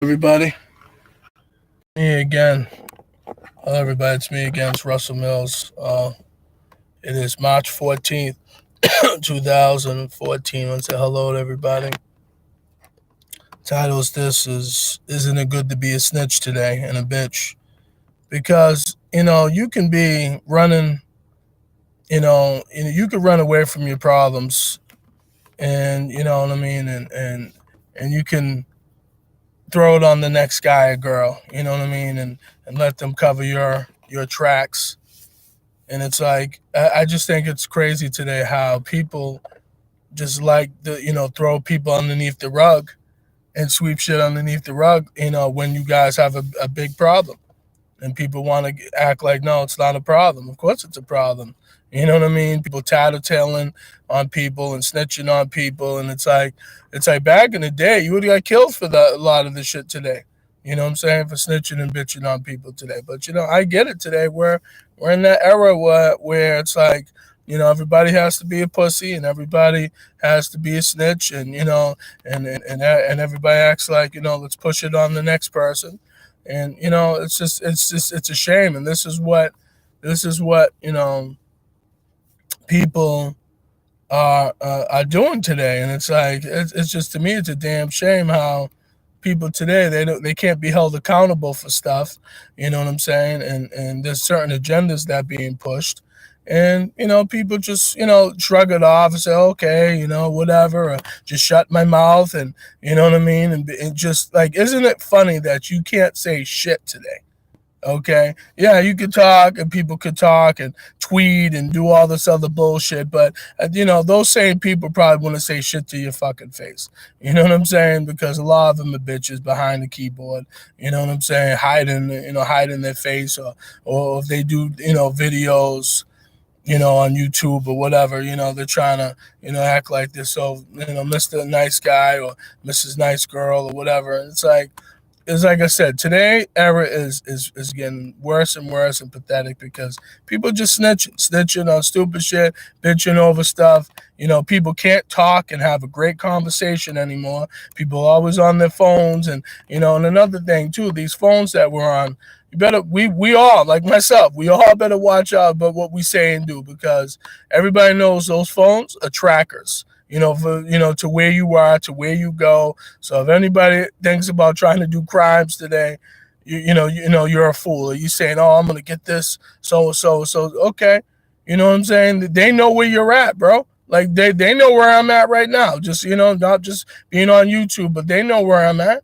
Everybody, me again. Hello, everybody. It's me again. It's Russell Mills. It is March 14th, 2014. Let's say hello to everybody. Titles this is Isn't it good to be a snitch today and a bitch? Because, you can be running, you can run away from your problems and, you know what I mean? And you can throw it on the next guy or girl, you know what I mean? And let them cover your tracks. And it's like I just think it's crazy today how people just like to throw people underneath the rug and sweep shit underneath the rug. When you guys have a big problem and people want to act like no, it's not a problem. Of course, it's a problem. You know what I mean? People tattletaling on people and snitching on people, and it's like back in the day, you would have got killed for a lot of the shit today. You know what I'm saying? For snitching and bitching on people today. But I get it today. We're in that era where it's like everybody has to be a pussy and everybody has to be a snitch, and and everybody acts like let's push it on the next person, and it's a shame, and this is what people are doing today, and it's like it's just to me it's a damn shame how people today they can't be held accountable for stuff. You know what I'm saying? And there's certain agendas that being pushed, and people just shrug it off and say okay, whatever, or just shut my mouth, and you know what I mean, and just like, isn't it funny that you can't say shit today? Okay. Yeah, you could talk and people could talk and tweet and do all this other bullshit, but those same people probably want to say shit to your fucking face. You know what I'm saying? Because a lot of them are bitches behind the keyboard. You know what I'm saying? Hiding their face, or if they do videos on YouTube or whatever, they're trying to, act like they're so, Mr. Nice Guy or Mrs. Nice Girl or whatever. And it's like I said, today era is getting worse and worse and pathetic because people just snitching on stupid shit, bitching over stuff. People can't talk and have a great conversation anymore. People are always on their phones, and another thing too, these phones that we're on, you better we all, like myself, we all better watch out about what we say and do, because everybody knows those phones are trackers. For to where you are, to where you go. So if anybody thinks about trying to do crimes today, you're a fool. Or you saying, "Oh, I'm gonna get this." So okay, you know what I'm saying? They know where you're at, bro. Like they know where I'm at right now. Just not just being on YouTube, but they know where I'm at.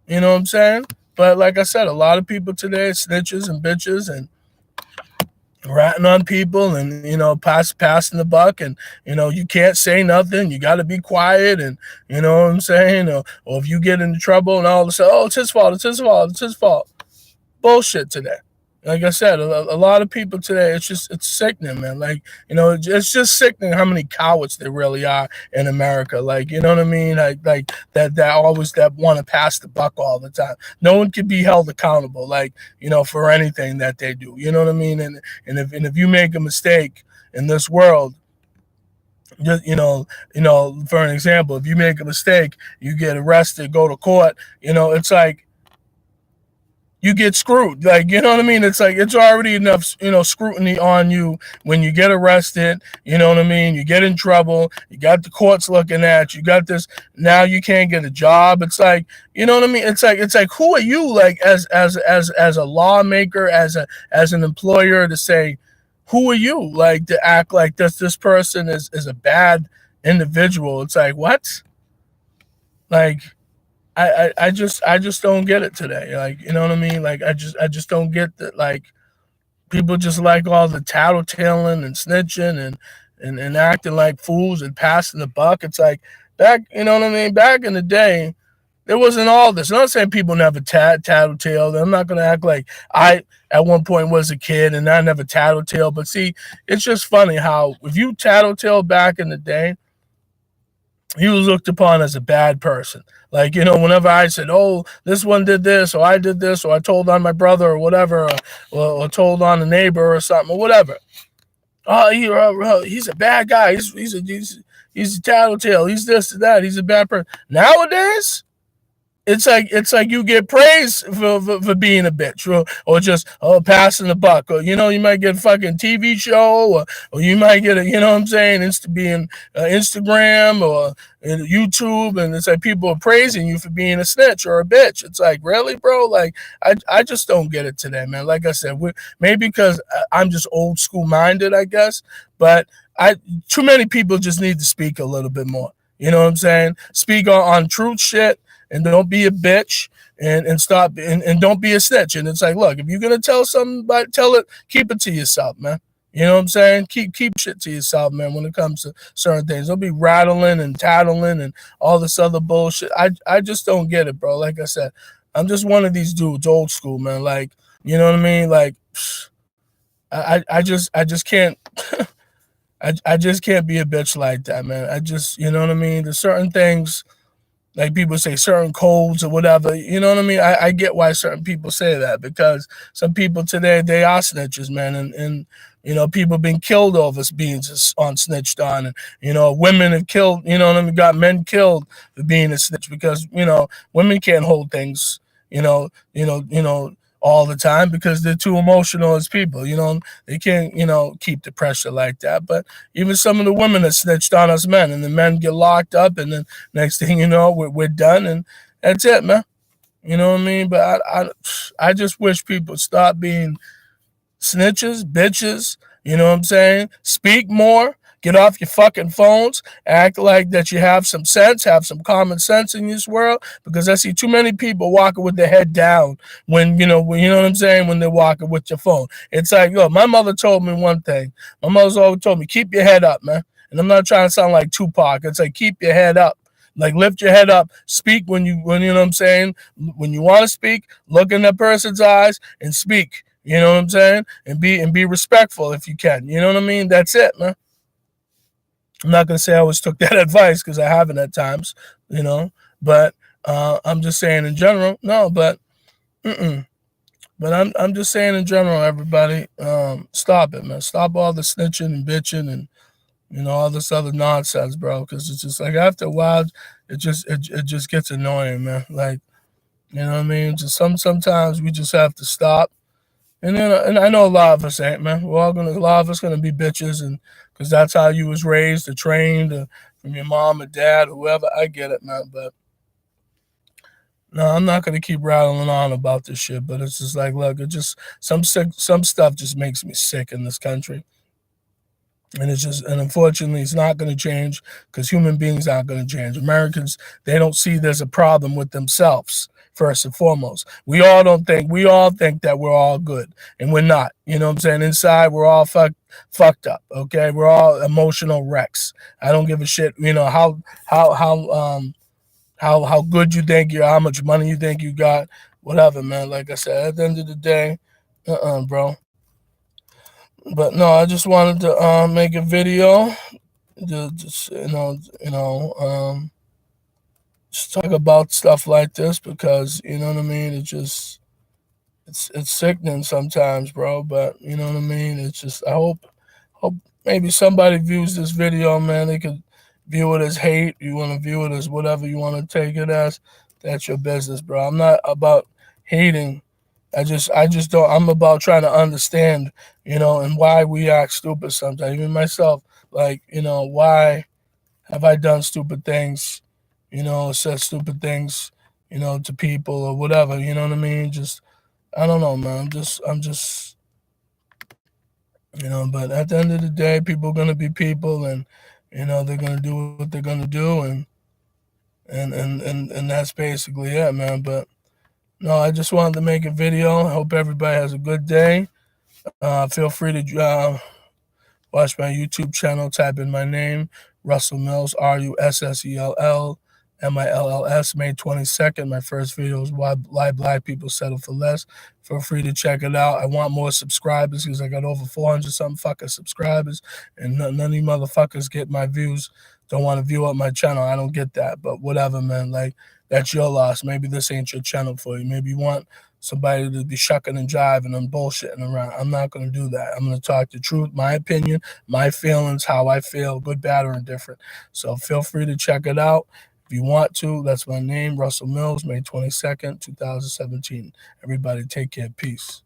You know what I'm saying? But like I said, a lot of people today snitches and bitches and ratting on people, and passing the buck, and you can't say nothing, you got to be quiet, and you know what I'm saying, or if you get into trouble and all of a sudden, oh, it's his fault, it's his fault. Bullshit today. Like I said, a lot of people today, it's sickening, man. Like, it's just sickening how many cowards there really are in America. Like, you know what I mean? Like that always that want to pass the buck all the time. No one can be held accountable, like, for anything that they do. You know what I mean? And if you make a mistake in this world, just for an example, if you make a mistake, you get arrested, go to court, it's like you get screwed. Like, you know what I mean? It's like it's already enough, scrutiny on you when you get arrested. You know what I mean? You get in trouble. You got the courts looking at you. You got this. Now you can't get a job. It's like, you know what I mean? It's like who are you, like, as a lawmaker, as an employer, to say who are you, like, to act like this person is a bad individual? It's like, what? Like, I just don't get it today. Like, you know what I mean? Like, I just don't get that. Like, people just like all the tattletaling and snitching and acting like fools and passing the buck. It's like back, you know what I mean? Back in the day, there wasn't all this. I'm not saying people never tattletale. I'm not gonna act like I at one point was a kid and I never tattletale. But see, it's just funny how if you tattletale back in the day, he was looked upon as a bad person. Like, whenever I said, oh, this one did this, or I did this, or I told on my brother, or whatever, or told on a neighbor or something, or whatever. Oh, he's a bad guy. He's a tattletale. He's this and that. He's a bad person. Nowadays, it's like you get praised for being a bitch, or just passing the buck, or you might get a fucking TV show, or you might get a, what I'm saying, being Instagram or YouTube, and it's like people are praising you for being a snitch or a bitch. It's like, really, bro? Like, I just don't get it today, man. Like I said, maybe because I'm just old school minded, I guess, but I too many people just need to speak a little bit more. You know what I'm saying? Speak on truth shit, and don't be a bitch, and stop, and don't be a snitch. And it's like, look, if you're gonna tell somebody, tell it, keep it to yourself, man. You know what I'm saying? Keep shit to yourself, man, when it comes to certain things. Don't be rattling and tattling and all this other bullshit. I just don't get it, bro. Like I said, I'm just one of these dudes, old school, man. Like, you know what I mean? Like, I just can't I just can't be a bitch like that, man. I just, you know what I mean? There's certain things, like people say certain codes or whatever. You know what I mean? I get why certain people say that, because some people today, they are snitches, man, and people been killed over being on snitched on, and women have killed. You know what I mean? Got men killed for being a snitch, because women can't hold things. All the time, because they're too emotional as people. They can't keep the pressure like that. But even some of the women that snitched on us men, and the men get locked up, and then next thing you know, we're done, and that's it, man. You know what I mean? But I just wish people stop being snitches, bitches. You know what I'm saying? Speak more. Get off your fucking phones. Act like that you have some sense, have some common sense in this world. Because I see too many people walking with their head down when you know what I'm saying, when they're walking with your phone. It's like, yo, my mother told me one thing. My mother's always told me, keep your head up, man. And I'm not trying to sound like Tupac. It's like, keep your head up. Like, lift your head up, speak when you know what I'm saying, when you want to speak, look in that person's eyes and speak. You know what I'm saying? And be respectful if you can. You know what I mean? That's it, man. I'm not gonna say I always took that advice, because I haven't at times, you know. But I'm just saying in general, no. But mm-mm. But I'm just saying in general, everybody, stop it, man. Stop all the snitching and bitching and all this other nonsense, bro. Because it's just like, after a while, it just gets annoying, man. Like, you know what I mean? Just sometimes we just have to stop. And I know a lot of us ain't, man. A lot of us gonna be bitches, and because that's how you was raised or trained, from your mom or dad or whoever. I get it, man. But no, I'm not gonna keep rattling on about this shit. But it's just like, look, it just some stuff just makes me sick in this country. And unfortunately, it's not going to change, because human beings aren't going to change. Americans, they don't see there's a problem with themselves, first and foremost. We all think that we're all good, and we're not. You know what I'm saying? Inside, we're all fucked up. Okay, we're all emotional wrecks. I don't give a shit. How good you think you are, how much money you think you got, whatever, man. Like I said, at the end of the day, bro. But no, I just wanted to make a video, just just talk about stuff like this, because you know what I mean. It's sickening sometimes, bro. But you know what I mean. It's just, I hope maybe somebody views this video, man. They could view it as hate. You want to view it as whatever you want to take it as. That's your business, bro. I'm not about hating. I just don't. I'm about trying to understand, and why we act stupid sometimes. Even myself, like, why have I done stupid things, said stupid things, to people or whatever. You know what I mean? Just, I don't know, man. I'm just, But at the end of the day, people are gonna be people, and they're gonna do what they're gonna do, and that's basically it, man. But no, I just wanted to make a video. I hope everybody has a good day. Feel free to watch my YouTube channel. Type in my name, Russell Mills, RussellMills, May 22nd. My first video was why black people settle for less. Feel free to check it out. I want more subscribers, because I got over 400 something fucking subscribers, and none of you motherfuckers get my views. Don't want to view up my channel. I don't get that. But whatever, man. Like, that's your loss. Maybe this ain't your channel for you. Maybe you want somebody to be shucking and jiving and bullshitting around. I'm not going to do that. I'm going to talk the truth, my opinion, my feelings, how I feel, good, bad, or indifferent. So feel free to check it out. If you want to, that's my name, Russell Mills, May 22nd, 2017. Everybody take care. Peace.